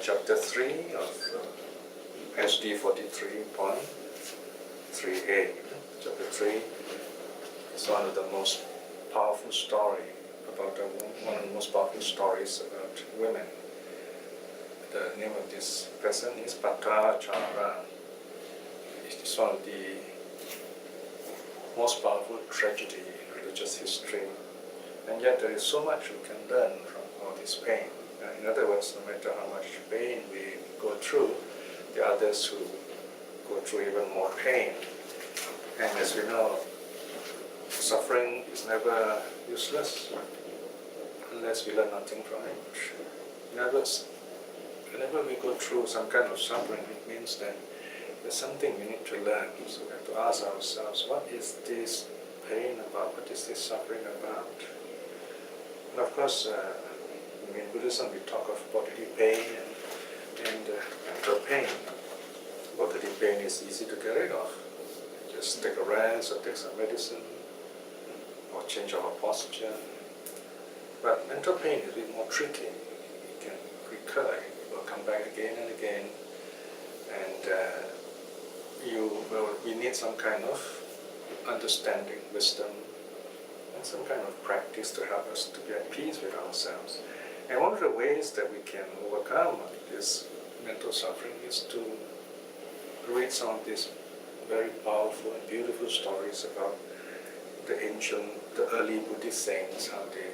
chapter 3 of SD 43.3a. Chapter 3 is one of the most powerful story about one of the most powerful stories about women. The name of this person is Patacara. It is one of the most powerful tragedy in religious history, and yet there is so much we can learn from all this pain. In other words, no matter how much pain we go through, there are others who go through even more pain. And as we know, suffering is never useless unless we learn nothing from it. Whenever we go through some kind of suffering, it means that there's something we need to learn. So we have to ask ourselves, what is this pain about? What is this suffering about? And of course, in Buddhism we talk of bodily pain and mental pain. Bodily pain is easy to get rid of. Just take a rest or take some medicine or change our posture. But mental pain is a bit more tricky. It can recur, it will come back again and again. And we need some kind of understanding, wisdom, and some kind of practice to help us to be at peace with ourselves. And one of the ways that we can overcome this mental suffering is to read some of these very powerful and beautiful stories about the early Buddhist saints, how they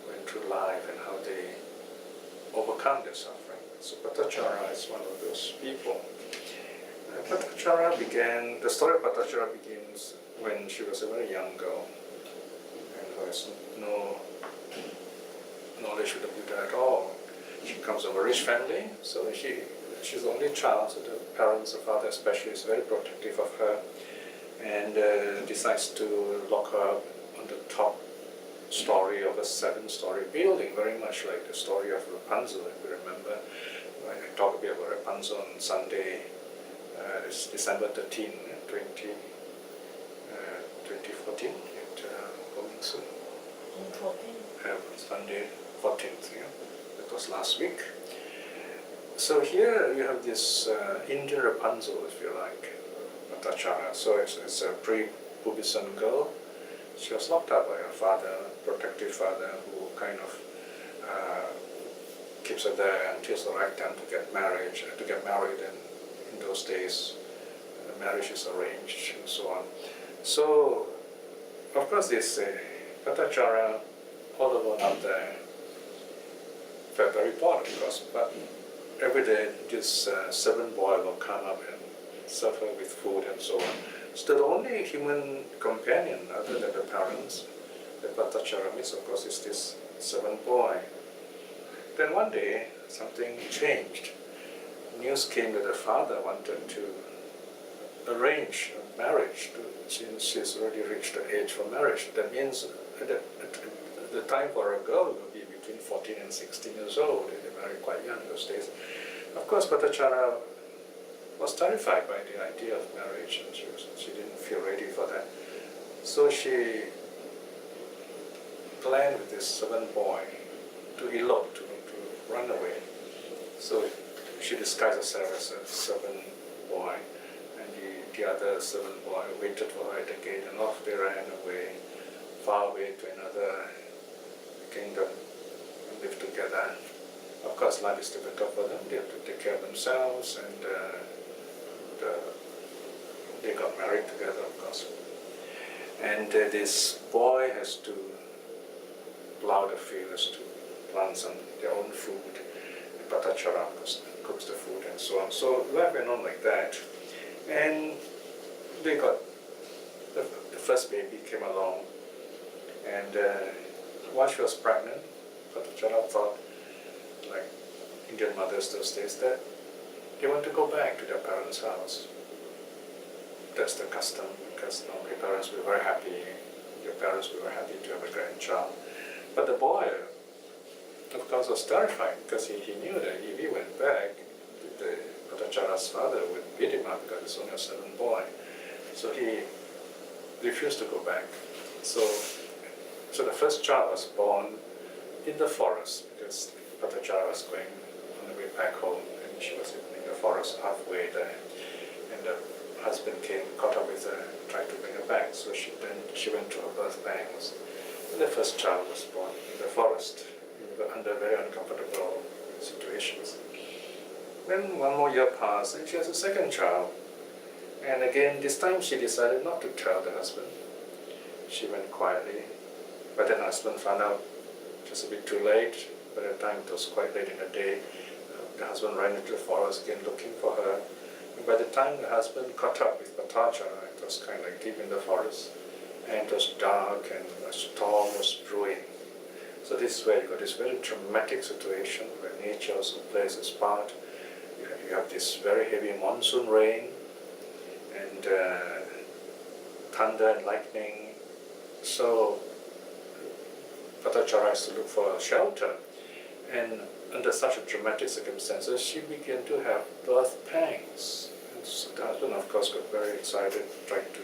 went through life and how they overcome their suffering. So Patacara is one of those people. The story of Patacara begins when she was a very young girl and who has no knowledge of the Buddha at all. She comes from a rich family, so she's the only child, so the parents, the father especially, is very protective of her and decides to lock her up on the top story of a 7-story building, very much like the story of Rapunzel, if you remember. I talked a bit about Rapunzel on Sunday. It's December 13, 2014, coming soon. Sunday 14th, yeah. That was last week. So here you have this Indian Rapunzel, if you like, Patacara. So it's a pre-Buddhism girl. She was locked up by her father, protective father, who kind of keeps her there until the right time to get married. And in those days, marriage is arranged and so on. So, of course, this Patacara, all alone up there, felt very bored, of course, but every day this 7 boy will come up and serve her with food and so on. So the only human companion other than the parents that Patacara meets, of course, is this 7 boy. Then one day, something changed. News came that the father wanted to arrange a marriage, since she's already reached the age for marriage. That means the time for a girl will be between 14 and 16 years old. They married quite young those days. Of course, Patacara was terrified by the idea of marriage, and she didn't feel ready for that. So she planned with this 7 boy to elope, to run away. So she disguised herself as a 7 boy, and the other 7 boy waited for her at the gate, and off they ran away, far away to another kingdom, and live together. Of course, life is difficult for them. They have to take care of themselves, and they got married together, of course. And this boy has to plow the field, has to plant their own food. And Patacara, of course, cooks the food and so on. So life went on like that. And they got, the first baby came along, and while she was pregnant, Patacara thought, like Indian mothers those days, that they want to go back to their parents' house. That's the custom, because normally parents were very happy, your parents were very happy to have a grandchild. But the boy, of course, was terrified, because he knew that if he went back, Patacara's father would beat him up because he's only a 7 boy. So he refused to go back. So the first child was born in the forest, because Patacara was going on the way back home, and she was in the forest halfway there, and the husband came, caught up with her, and tried to bring her back. So she went to her birth pangs, and the first child was born in the forest, under very uncomfortable situations. Then one more year passed, and she has a second child. And again, this time she decided not to tell the husband. She went quietly, but then the husband found out just a bit too late. By the time it was quite late in the day, the husband ran into the forest again looking for her. And by the time the husband caught up with Patacara, it was kind of like deep in the forest, and it was dark and a storm was brewing. So this is where you got this very dramatic situation where nature also plays its part. You have this very heavy monsoon rain and thunder and lightning. So Patacara has to look for a shelter. And under such a dramatic circumstances, she began to have birth pangs. And so the husband, of course, got very excited, tried to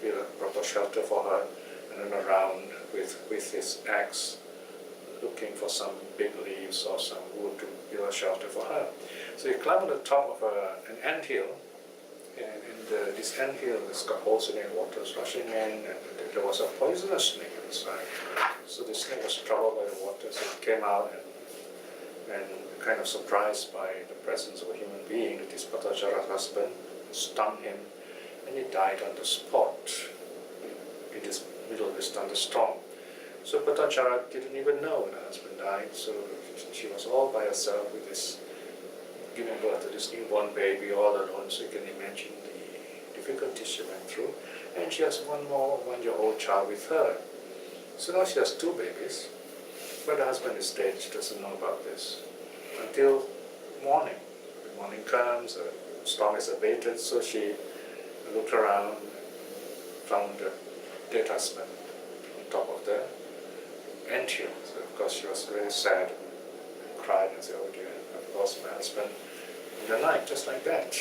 build a proper shelter for her, and then around with his axe, looking for some big leaves or some wood to build a shelter for her. So he climbed on the top of an anthill, and this anthill has got holes in it, water is rushing in, and there was a poisonous snake inside. So the snake was troubled by the water, so it came out and kind of surprised by the presence of a human being, this Patacara's husband, stung him, and he died on the spot in this middle of this thunderstorm. So Patacara didn't even know when her husband died, so she was all by herself with this, giving birth to this newborn baby all alone, so you can imagine the difficulties she went through. And she has one more 1-year-old child with her. So now she has 2 babies, but the husband is dead, she doesn't know about this. Until morning. The morning comes, the storm is abated, so she looked around, found the dead husband on top of the anthill. So of course she was very sad, and cried and said, "Oh dear, I've lost my husband in the night," just like that.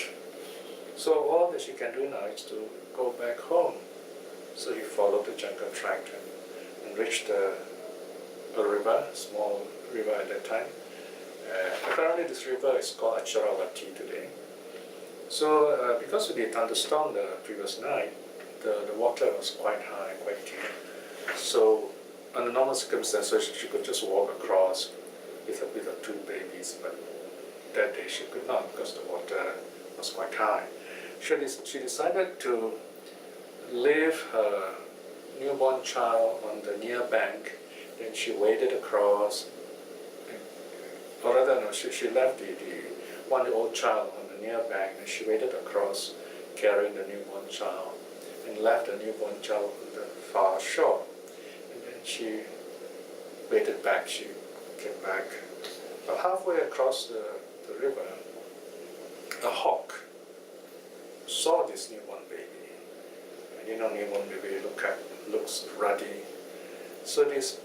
So all that she can do now is to go back home. So he followed the jungle track and reached a river, a small river at that time. Apparently this river is called Acharavati today. So because of the thunderstorm the previous night, the water was quite high, quite deep. So under normal circumstances she could just walk across with her 2 babies, but that day she could not because the water was quite high. She decided to leave her newborn child on the near bank. Then she waded across, or rather no, she left the 1-year-old child on the near bank, and she waded across carrying the newborn child, and left the newborn child on the far shore. And then she waded back, she came back. But halfway across the river, a hawk saw this newborn baby. And you know, newborn baby looks ruddy. So this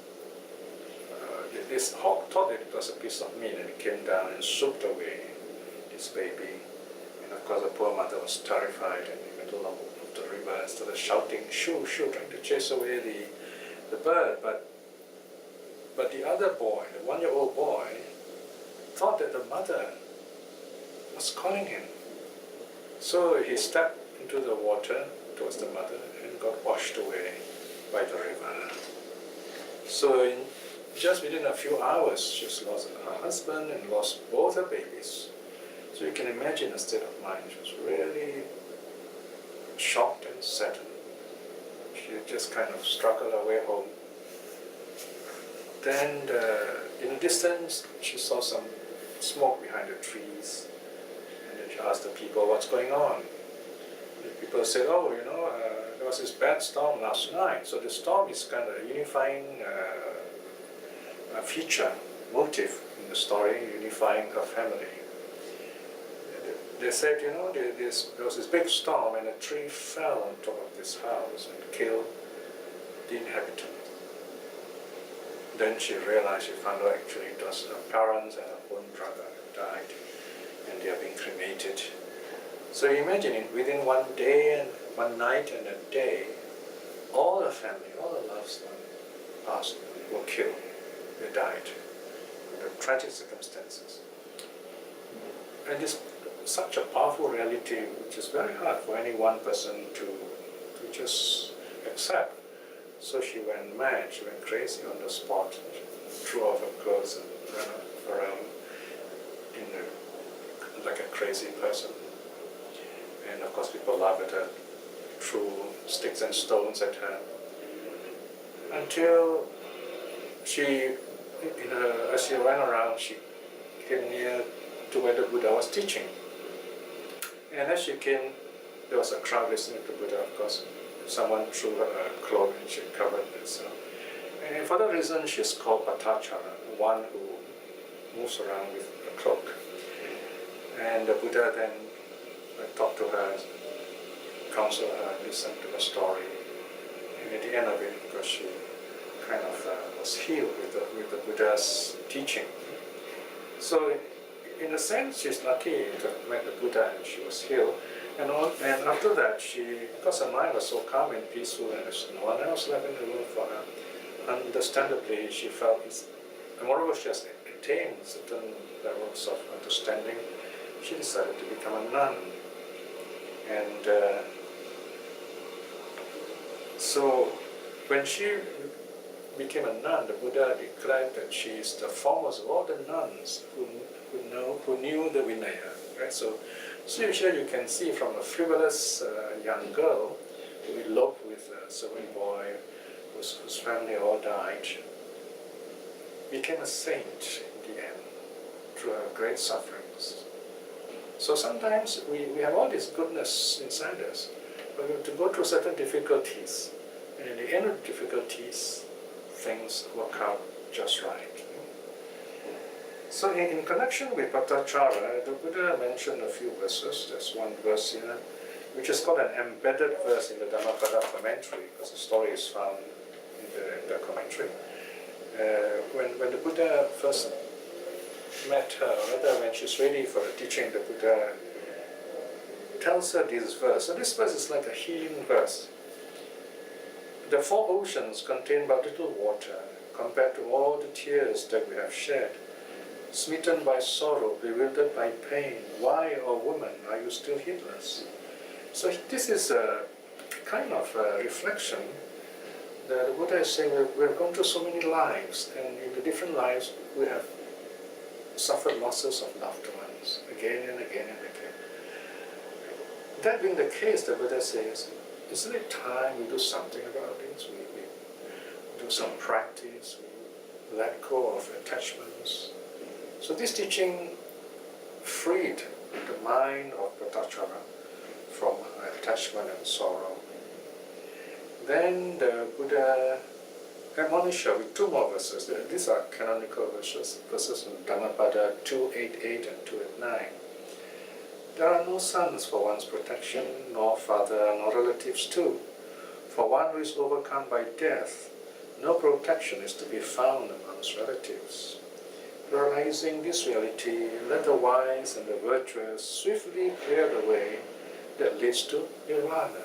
hawk thought that it was a piece of meat, and it came down and swooped away this baby. And of course the poor mother was terrified in the middle of the river and started shouting, "Shoo, shoo," trying to chase away the bird. But the other boy, the 1-year-old boy, thought that the mother was calling him. So he stepped into the water towards the mother and got washed away by the river. So just within a few hours, she's lost her husband and lost both her babies. So you can imagine the state of mind. She was really shocked and saddened. She just kind of struggled her way home. Then in the distance, she saw some smoke behind the trees. And then she asked the people, "What's going on?" And the people said, "Oh, there was this bad storm last night." So the storm is kind of a unifying feature, motive in the story, unifying her family. They said, there was this big storm and a tree fell on top of this house and killed the inhabitant. Then she realized, she found out actually it was her parents and her own brother who died, and they are being cremated. So imagine it, within one day and one night and a day, all the family, all the loved ones passed, were killed, they died, under tragic circumstances. And it's such a powerful reality which is very hard for any one person to just accept. So she went mad, she went crazy on the spot. She threw off her clothes and ran around like a crazy person. And of course people laughed at her, threw sticks and stones at her. Until she, as she ran around, she came near to where the Buddha was teaching. And as she came, there was a crowd listening to Buddha, of course. Someone threw her a cloak and she covered herself. And for that reason, she's called Patacara, one who moves around with a cloak. And the Buddha then talked to her, counseled her, listened to her story. And at the end of it, because she kind of was healed with the Buddha's teaching. So in a sense, she's lucky to have met the Buddha and she was healed. And after that, because her mind was so calm and peaceful and there's no one else left in the room for her, understandably she felt, and moreover she has attained certain levels of understanding, she decided to become a nun. And so when she became a nun, the Buddha declared that she is the foremost of all the nuns who knew the Vinaya. Right? So here you can see from a frivolous young girl who eloped with a servant boy whose family all died, became a saint in the end through her great sufferings. So sometimes we have all this goodness inside us, but we have to go through certain difficulties, and in the end of the difficulties, things work out just right. So in connection with Patacara, the Buddha mentioned a few verses. There's one verse here, which is called an embedded verse in the Dhammapada commentary, because the story is found in the commentary. When the Buddha first met her, or rather when she's ready for the teaching, the Buddha tells her this verse. So this verse is like a healing verse. The four oceans contain but little water compared to all the tears that we have shed. Smitten by sorrow, bewildered by pain, why, O woman, are you still heedless? So this is a kind of a reflection that the Buddha is saying we've gone through so many lives, and in the different lives we have suffered losses of loved ones again and again and again. That being the case, the Buddha says, isn't it time we do something about this? We do some practice, we let go of attachments. So this teaching freed the mind of Patacara from attachment and sorrow. Then the Buddha admonished her with two more verses. These are canonical verses in Dhammapada 288 and 289. There are no sons for one's protection, nor father, nor relatives too. For one who is overcome by death, no protection is to be found amongst relatives. Realizing this reality, let the wise and the virtuous swiftly clear the way that leads to nirvana.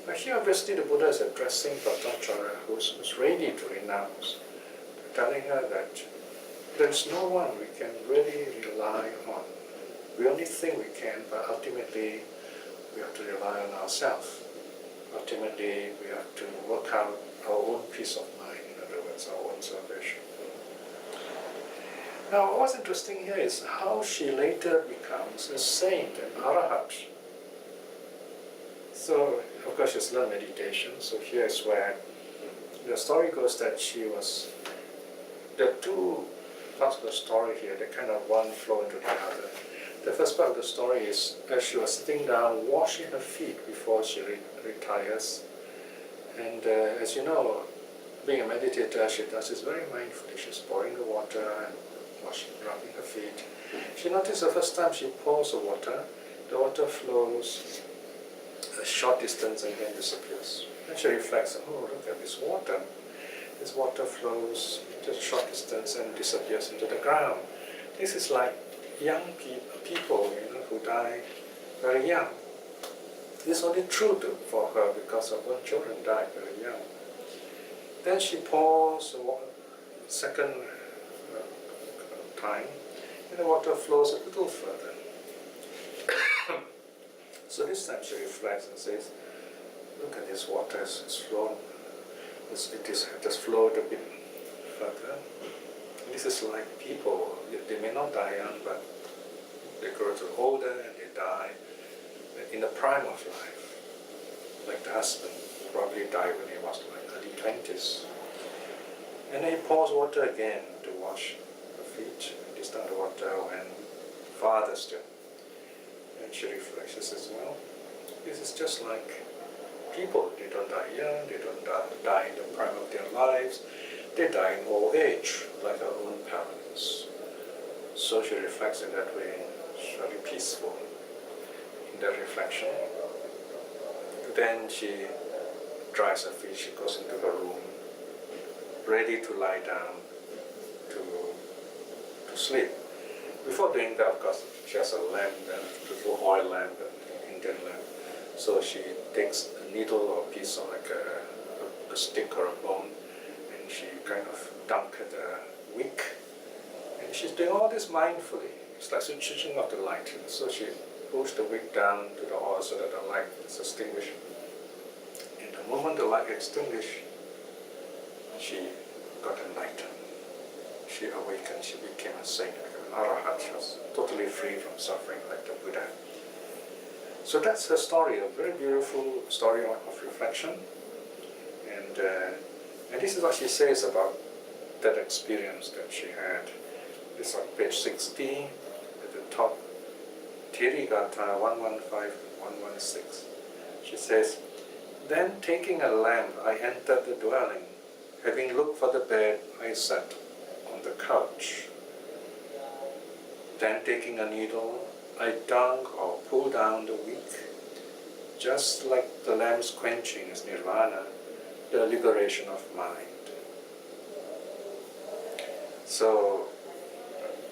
Now here obviously the Buddha is addressing Patacara, who's ready to renounce, telling her that there is no one we can really rely on. We only think we can, but ultimately we have to rely on ourselves. Ultimately we have to work out our own peace of mind, in other words, our own salvation. Now what's interesting here is how she later becomes a saint, an arahat. So of course she's learned meditation, so here is where the story goes that there are two parts of the story here, they kind of one flow into the other. The first part of the story is as she was sitting down, washing her feet before she retires. And as you know, being a meditator, she does this very mindfully. She's pouring the water and rubbing her feet. She noticed the first time she pours the water flows a short distance and then disappears. And she reflects, oh, look at this water. This water flows just a short distance and disappears into the ground. This is like young people, who die very young. This is only true for her because her own children died very young. Then she pours the second time, and the water flows a little further. So this time she reflects and says, look at this water, it's flown, it has flowed a bit further. This is like people, they may not die young, but they grow to older and they die in the prime of life. Like the husband probably died when he was like early 20s. And then he pours water again to wash her feet. This time the water went farther still. And she reflects, she says, well, this is just like people. They don't die young, they don't die in the prime of their lives. They die in old age, like our own parents. So she reflects in that way, it's very peaceful in that reflection. Then she dries her feet, she goes into her room, ready to lie down to sleep. Before doing that, of course, she has a lamp, a little oil lamp, an Indian lamp. So she takes a needle or a piece of like a stick or a bone, and she kind of dunked the wick. And she's doing all this mindfully. It's like switching off the light. So she pulls the wick down to the oil so that the light is extinguished. And the moment the light extinguished, she got enlightened. She awakened, she became a saint, like an arahat. She was totally free from suffering like the Buddha. So that's her story, a very beautiful story of reflection. And this is what she says about that experience that she had. It's on page 60, at the top, Tirigata 115 and 116. She says, then taking a lamp, I entered the dwelling. Having looked for the bed, I sat on the couch. Then taking a needle, I dunk or pull down the wick. Just like the lamp's quenching is nirvana, the liberation of mind. So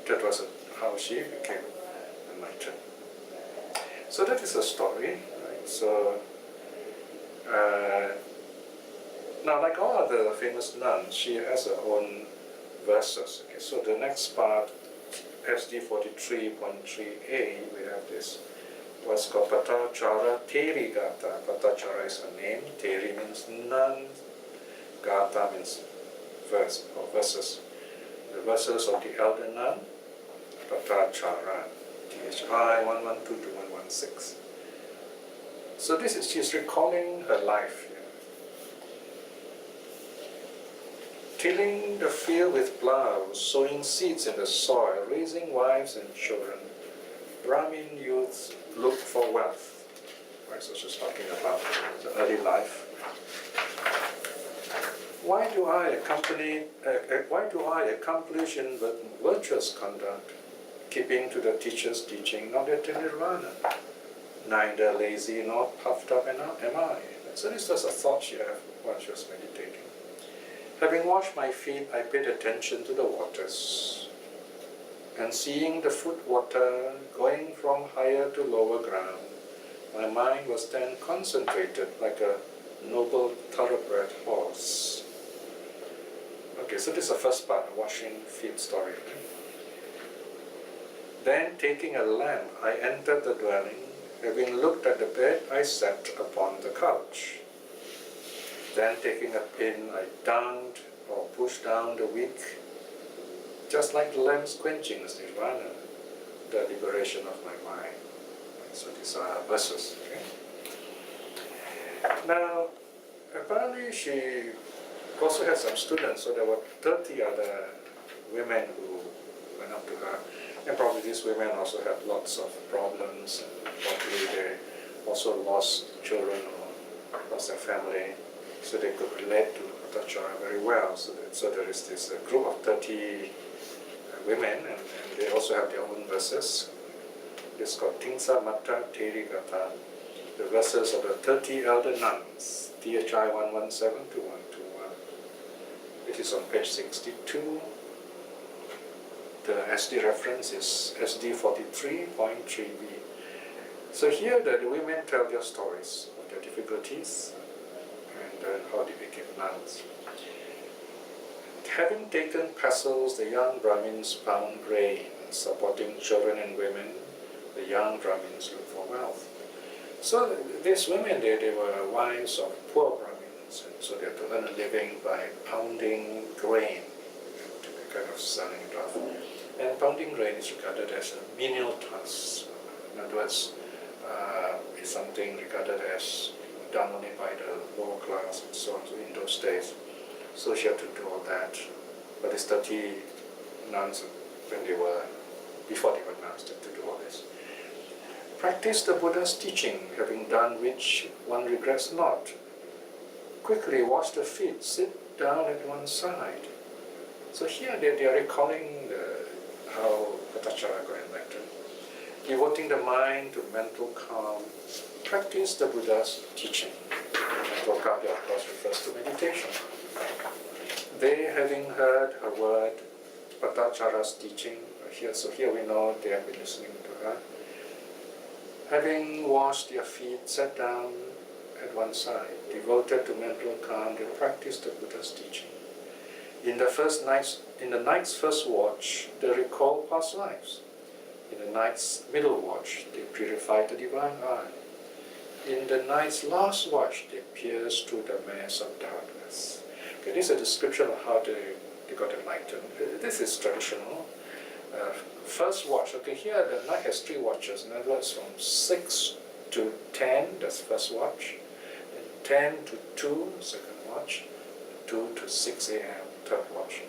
that was how she became enlightened. So that is a story, right? So now, like all other famous nuns, she has her own verses. Okay, so the next part, SD 43.3a, we have this. What's called Patacara Teri Gata. Patacara is her name. Teri means nun. Gata means verse or verses. The verses of the elder nun, Patacara, THI 112 to 116. So this is, she's recalling her life. Tilling the field with plows, sowing seeds in the soil, raising wives and children. Brahmin youths look for wealth. Right, so she's talking about the early life. Why do I accomplish in virtuous conduct, keeping to the teacher's teaching, not yet in nirvana? Neither lazy nor puffed up am I. So this was a thought she had while she was meditating. Having washed my feet, I paid attention to the waters, and seeing the foot water going from higher to lower ground, my mind was then concentrated like a noble thoroughbred horse. Okay, so this is the first part, the washing feet story. Then taking a lamp, I entered the dwelling. Having looked at the bed, I sat upon the couch. Then taking a pin, I dunked or pushed down the wick, just like the lamp's quenching is nirvana, the liberation of my mind. So these are verses. Okay? Now, apparently she also had some students, so there were 30 other women who went up to her. And probably these women also had lots of problems, and probably they also lost children or lost their family, so they could relate to Patacara very well. So there is this group of 30 women, and they also have their own verses. It's called Tingsa Mata Teri Gata, the verses of the 30 elder nuns, THI 117 to 121. It is on page 62. The SD reference is SD 43.3b. So here the women tell their stories of their difficulties and how they became nuns. Having taken pestles, the young Brahmins found grain. supporting children and women. The young Brahmins look for wealth. So these women, they were wives of poor Brahmins, and so they had to earn a living by pounding grain, kind of selling it off. And pounding grain is regarded as a menial task. In other words, it's something regarded as done only by the lower class and so on in those days. So she had to do all that. But these 30 nuns, when they were, before they were nuns, they had to do all this. Practice the Buddha's teaching, having done which one regrets not. Quickly wash the feet, sit down at one side. So here they are recalling how Patacara got enlightened. Devoting the mind to mental calm, practice the Buddha's teaching. Mental calm, of course, refers to meditation. They, having heard her word, Patacara's teaching, so here we know they have been listening to her. Having washed their feet, sat down at one side, devoted to mental calm, they practiced the Buddha's teaching. In the night's first watch, they recall past lives. In the night's middle watch, they purified the divine eye. In the night's last watch, they pierced through the mass of darkness. Okay, this is a description of how they got enlightened. This is traditional. First watch, okay, here the night has 3 watches. In other words, from 6 to 10, that's first watch. Then 10 to 2, second watch. 2 to 6 a.m., third watch.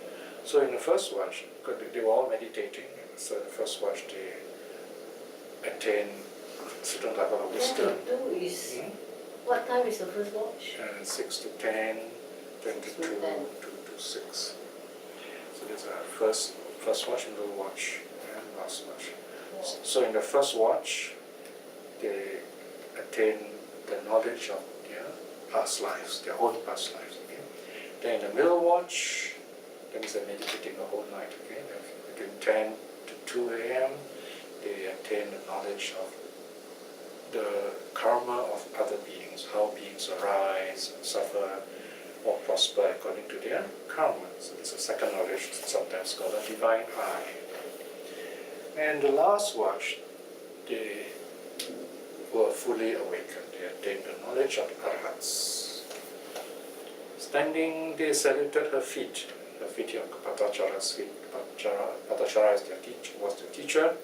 So in the first watch, they were all meditating. So the first watch, they attain a certain level of wisdom. 10 to 2 is, what time is the first watch? 6 to 10, 10 to 2, 2 to 6. So there's a first watch, middle watch, and last watch. So in the first watch, they attain the knowledge of their past lives, their own past lives. Okay? Then in the middle watch, that means they're meditating the whole night. Okay? Between 10 to 2 a.m., they attain the knowledge of the karma of other beings, how beings arise, suffer, or prosper according to their karma. So it's a second knowledge, sometimes called a divine eye. And the last watch, they were fully awakened. They attained the knowledge of arhats. Standing, they saluted her feet. Her feet here, Patacara's feet. Patacara is their teacher, was the teacher.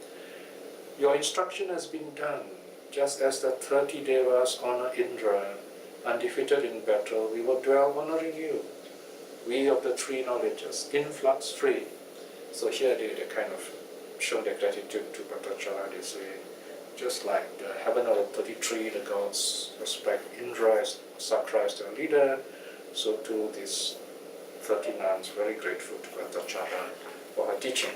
Your instruction has been done. Just as the 30 devas honor Indra, undefeated in battle, we will dwell honoring you. We of the 3 knowledges, influx free. So here they kind of show their gratitude to Patacara. They say, just like the heaven of the 33, the gods respect Indra as Sakra as their leader, so too these 30 nuns very grateful to Patacara for her teaching.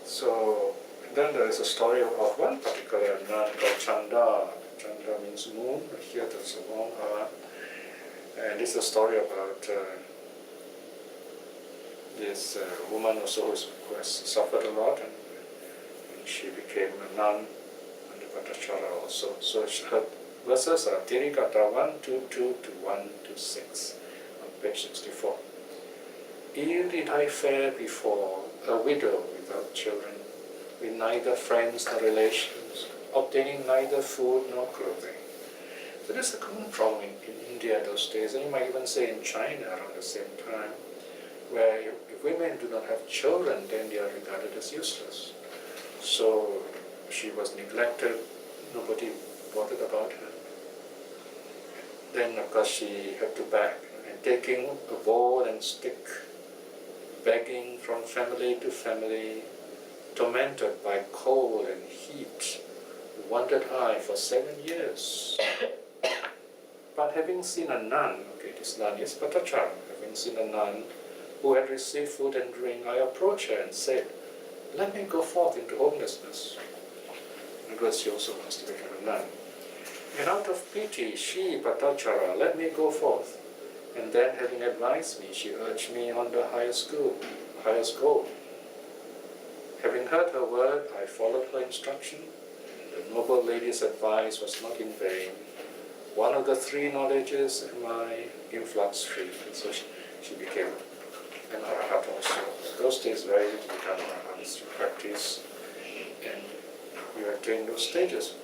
So then there is a story of one particular nun called Chanda. Chanda means moon. Here there's a long R. And this is a story about this woman also who has suffered a lot, and she became a nun under Patacara also. So her verses are Tirikata 122 to 126 on page 64. Ill did I fare before, a widow without children, with neither friends nor relations, obtaining neither food nor clothing. So this is a common problem in India those days, and you might even say in China around the same time, where if women do not have children, then they are regarded as useless. So she was neglected, nobody bothered about her. Then of course she had to beg, and taking a bowl and stick, begging from family to family, tormented by cold and heat, wandered I for 7 years. But having seen a nun, okay, this nun is Patacara, having seen a nun who had received food and drink, I approached her and said, let me go forth into homelessness. Because she also wants to become a nun. And out of pity, she, Patacara, let me go forth. And then, having advised me, she urged me on the highest goal. Having heard her word, I followed her instruction. The noble lady's advice was not in vain. One of the 3 knowledges am I influx free. So she became and Arahat also. In those days, very easy to become Arahats. You practice, and you attain those stages.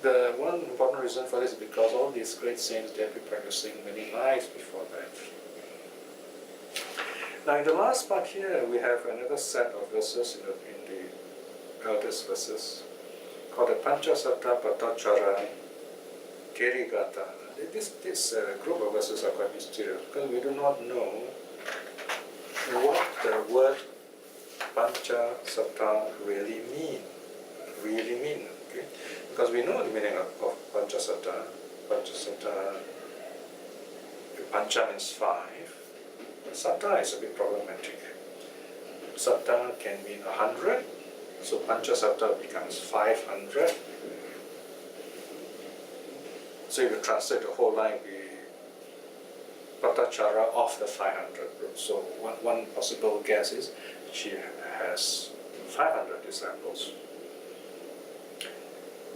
The one important reason for this is because all these great saints, they have been practicing many lives before that. Now in the last part here, we have another set of verses in the eldest verses called the Panchasatta Patacara Kerigata. This group of verses are quite mysterious because we do not know what the word Panchasatta really mean. Okay? Because we know the meaning of Panchasatta. Panchasatta, Pancha means 5. Satta is a bit problematic. Satta can mean 100, so Panchasatta becomes 500. So if you translate the whole line, we Patacara of the 500. So one possible guess is she has 500 disciples.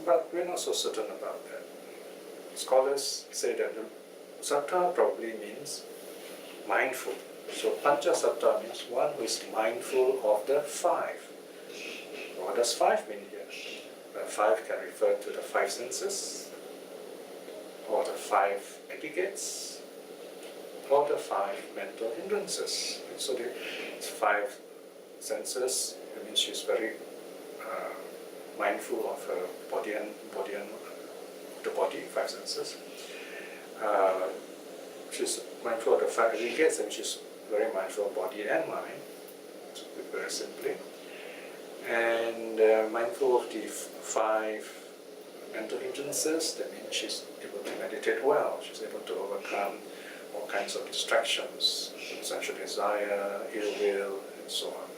But we're not so certain about that. Scholars say that the Satta probably means mindful. So Panchasatta means one who is mindful of the 5. What does 5 mean here? 5 can refer to the 5 senses, or the 5 etiquettes, or the 5 mental hindrances. So the 5 senses, it means she's very mindful of her body and the body, 5 senses. She's mindful of the 5 etiquettes, and she's very mindful of body and mind, to put it very simply. And mindful of the 5 mental hindrances, that means she's able to meditate well, she's able to overcome all kinds of distractions, sensual desire, ill will, and so on.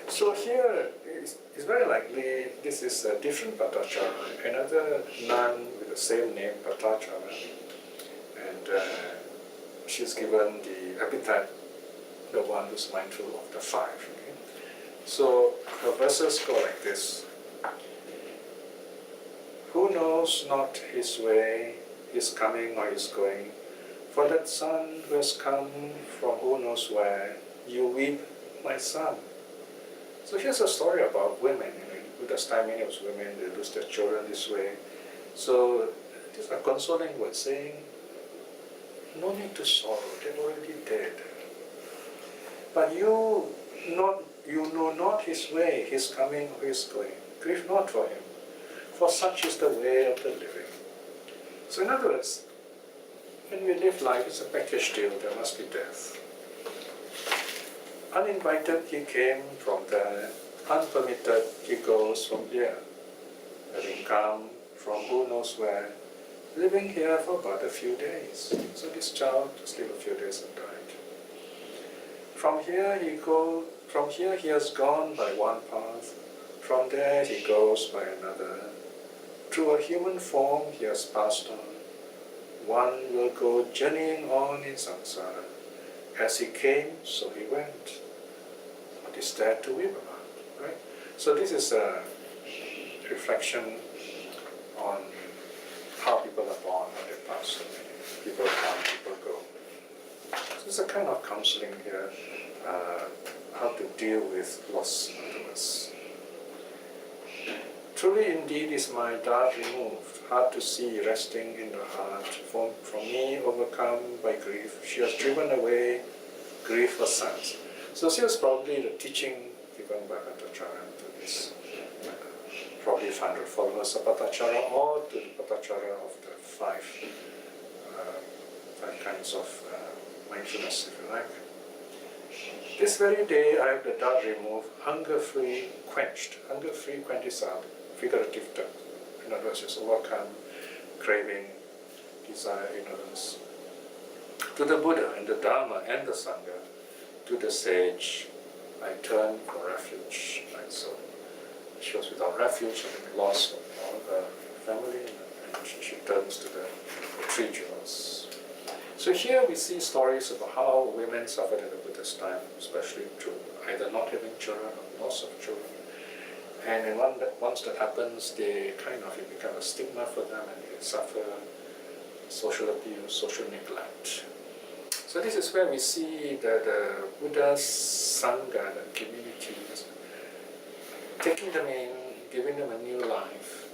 So here, it's very likely this is a different Patacara, another nun with the same name, Patacara, and she's given the epithet, the one who's mindful of the 5. Okay? So the verses go like this. Who knows not his way, his coming or his going? For that son who has come from who knows where, you weep, my son. So here's a story about women. With this time, many of women, they lose their children this way. So these are consoling words saying, no need to sorrow, they're already dead. But you know not his way, his coming or his going. Grieve not for him, for such is the way of the living. So in other words, when we live life, it's a package deal, there must be death. Uninvited he came from there, unpermitted he goes from here. Having come from who knows where, living here for but a few days. So this child just lived a few days and died. From here he has gone by one path, from there he goes by another. Through a human form he has passed on. One will go journeying on in samsara. As he came, so he went. What is there to weep about, right? So this is a reflection on how people are born, how they pass away. People come, people go. So it's a kind of counseling here, how to deal with loss, in other words. Truly indeed is my dart removed, hard to see resting in the heart. From me overcome by grief, she has driven away grief for sons. So here's probably the teaching given by Patacara to this probably 500 followers of Patacara, or to the Patacara of the 5 kinds of mindfulness, if you like. This very day I have the dart removed, hunger-free quenched. Hunger-free quenched is a figurative term. In other words, just overcome craving, desire, ignorance. To the Buddha and the Dharma and the Sangha, to the sage, I turn for refuge. Right? So she was without refuge and lost all her family, and she turns to the 3 jewels. So here we see stories about how women suffered in the Buddha's time, especially through either not having children or loss of children. And once that happens, they kind of, it becomes a stigma for them, and they suffer social abuse, social neglect. So this is where we see the Buddha's Sangha, the communities, taking them in, giving them a new life,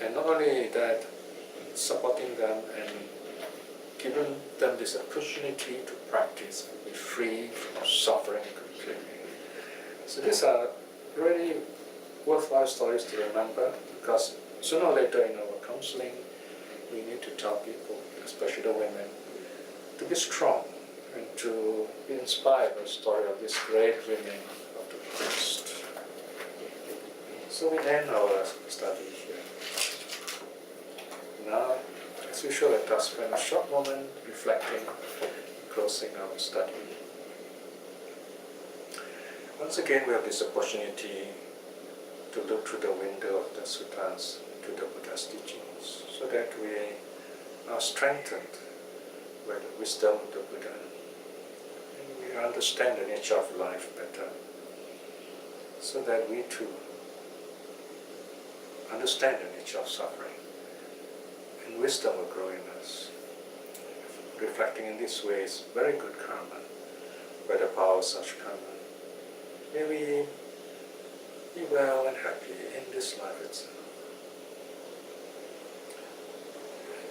and not only that, supporting them and giving them this opportunity to practice and be free from suffering completely. So these are really worthwhile stories to remember, because sooner or later in our counseling, we need to tell people, especially the women, to be strong and to be inspired by the story of these great women of the past. So we end our study here. Now, as usual, let us spend a short moment reflecting, closing our study. Once again, we have this opportunity to look through the window of the suttas to the Buddha's teachings, so that we are strengthened by the wisdom of the Buddha, and we understand the nature of life better, so that we too understand the nature of suffering, and wisdom will grow in us. Reflecting in this way is very good karma, by the power of such karma. May we be well and happy in this life itself.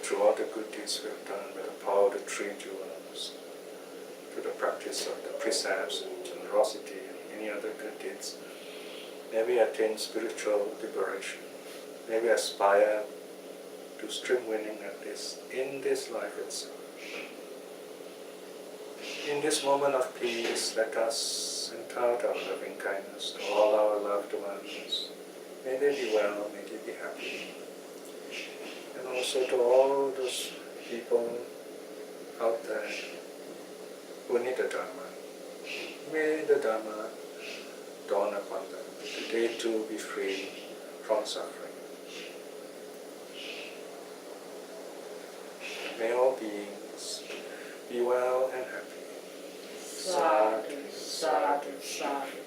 Through all the good deeds we have done, by the power of the three jewels, through the practice of the precepts and generosity and any other good deeds, may we attain spiritual liberation. May we aspire to stream winning at this, in this life itself. In this moment of peace, let us impart our loving kindness to all our loved ones. May they be well, may they be happy. And also to all those people out there who need the Dharma. May the Dharma dawn upon them, that they too be free from suffering. May all beings be well and happy. Sadhu, sadhu, sadhu.